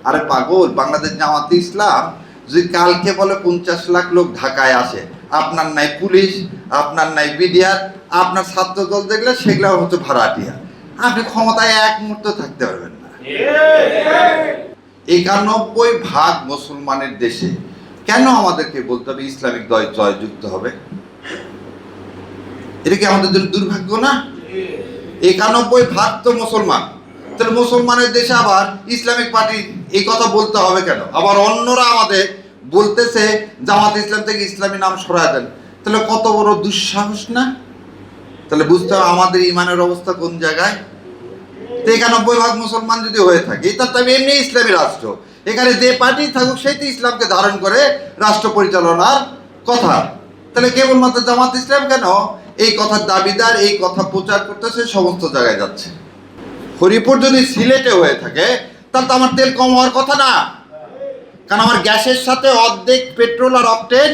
আরে পাগল, বাংলাদেশ জামাতে ইসলাম যদি কালকে বলে 50 লাখ লোক ঢাকায় আসে, আপনার নাই পুলিশ, আপনার নাই বিডিআর, আপনার ছাত্র দল দেখলে সেগুলো হচ্ছে ভাড়াটিয়া, আপনি ক্ষমতায় এক মুহূর্ত থাকতে পারবেন না। 91% মুসলমানের দেশে কেন আমাদেরকে বলতে হবে ইসলামিক দল জয়যুক্ত হবে? এটা কি আমাদের জন্য দুর্ভাগ্য না? 91% তো মুসলমান, তাহলে মুসলমানের দেশে আবার ইসলামিক পার্টি এই কথা বলতে হবে কেন? আবার অন্যরা আমাদের বলতেছে জামাত ইসলাম থেকে ইসলামী নাম সরায় দেন, তাহলে কত বড় দুঃসাহস না? তাহলে বুঝতে হবে আমাদের ইমানের অবস্থা কোন জায়গায়। 91% মুসলমান যদি হয়ে থাকে, এটা তো এমনি ইসলামী রাষ্ট্র, এখানে যে পার্টি থাকুক সেই তো ইসলামকে ধারণ করে রাষ্ট্র পরিচালনার কথা, তাহলে কেবলমাত্র জামাত ইসলাম কেন এই কথার দাবিদার, এই কথা প্রচার করতেছে, সমস্ত জায়গায় যাচ্ছে। হরিপুর যদি সিলেটে হয়ে থাকে তাহলে তো আমার তেল কম হওয়ার কথা না, কারণ আমার গ্যাসের সাথে অর্ধেক পেট্রোল আর অকটেন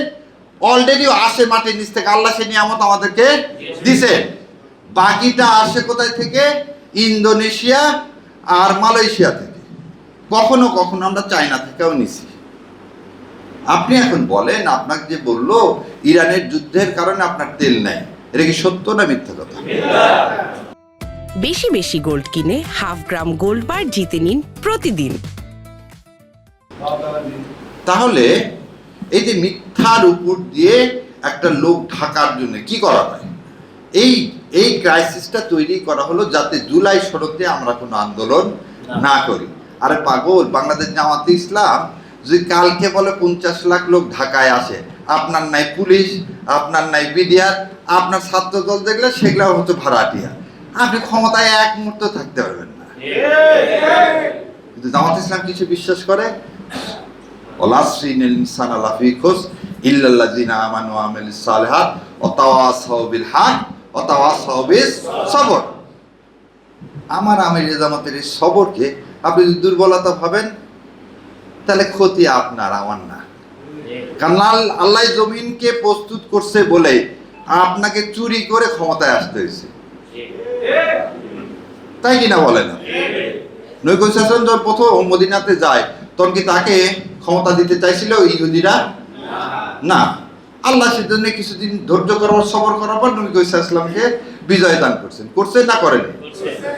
অলরেডি আসে মাটির নিচ থেকে, আল্লাহ সে নিয়ামত আমাদেরকে দিছে। বাকিটা আসে কোথায় থেকে? ইন্দোনেশিয়া আর মালয়েশিয়া থেকে, কখনো কখনো আমরা চায়না থেকেও নিছি। আপনি এখন বলেন, আপনাকে যে বললো ইরানের যুদ্ধের কারণে আপনার তেল নাই, এটা কি সত্য না মিথ্যা কথা? বেশি বেশি গোল্ড কিনে হাফ গ্রাম গোল্ড বার জিতে নিন প্রতিদিন। তাহলে এই যে মিথ্যার উপর দিয়ে একটা লোক ঢাকার জন্য কি করা হয়? এই ক্রাইসিসটা তৈরি করা হলো যাতে জুলাই সড়কে আমরা কোনো আন্দোলন না করি। আরে পাগল, বাংলাদেশ জামাতে ইসলাম যদি কালকে বলে 50 লাখ লোক ঢাকায় আসে, আপনার নাই পুলিশ, আপনার নাই বিডিআর, আপনার ছাত্র দল দেখলে সেগুলো হচ্ছে ভাড়াটিয়া, আপনি ক্ষমতায় এক মুহূর্ত থাকতে পারবেন না। কিন্তু জামাত ইসলাম কিছু বিশ্বাস করে, ওলাসরিনিল ইনসান আলাফি খুস ইল্লাল্লাযিনা আমানু ওয়া আমিলুস সালিহাত ওয়া তাওয়াসাউ বিল হক ওয়া তাওয়াসাউ বিস সবর। আমার আমির জামাতের এই সবরকে আপনি যদি দুর্বলতা ভাবেন, তাহলে ক্ষতি আপনার, আমার না। কারণ আল্লাহ জমিনকে প্রস্তুত করছে বলে আপনাকে চুরি করে ক্ষমতায় আসতে হয়েছে, তাই কিনা বলেন? নবী যখন প্রথম মদিনাতে যায় তখন কি তাকে ক্ষমতা দিতে চাইছিল ইহুদিরা? না, আল্লাহ সেজন্য কিছুদিন ধৈর্য করার, সবর করার পর নবী ইসলামকে বিজয় দান করছেন না করেন?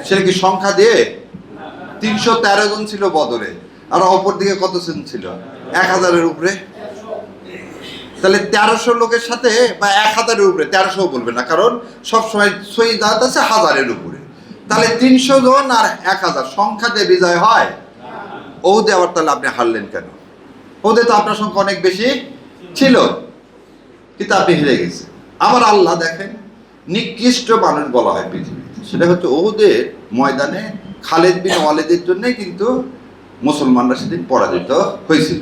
সেটা কি সংখ্যা দিয়ে? 313 জন ছিল বদরে, আর অপর দিকে কত জন ছিল? 1000-এর উপরে। তাহলে 1300 লোকের সাথে বা 1000-এর উপরে, 1300 বলবে না, কারণ সবসময় শহীদ আছে 1000-এর উপরে। তাহলে 300 জন আর 1000 সংখ্যা দিয়ে বিজয় হয়। ওদে আবার তাহলে আপনি হারলেন কেন? ওদে তো আপনার সংখ্যা অনেক বেশি ছিল, কিন্তু আপনি হেরে গেছেন। আবার আল্লাহ দেখেন, নিকৃষ্ট মানুষ বলা হয় পৃথিবীতে, সেটা হচ্ছে ওদের ময়দানে খালিদ বিন ওয়ালিদের জন্যই কিন্তু মুসলমানরা সেদিন পরাজিত হয়েছিল,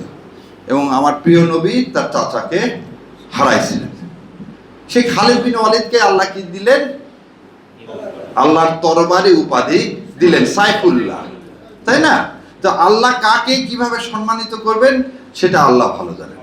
এবং আমার প্রিয় নবী তার চাচাকে হারাইছিলেন। সেই খালিদ বিন ওয়ালিদকে আল্লাহ কি দিলেন? আল্লাহর তরবারি উপাধি দিলেন, সাইফুল্লাহ, তাই না? তো আল্লাহ কাকে কিভাবে সম্মানিত করবেন সেটা আল্লাহ ভালো জানেন।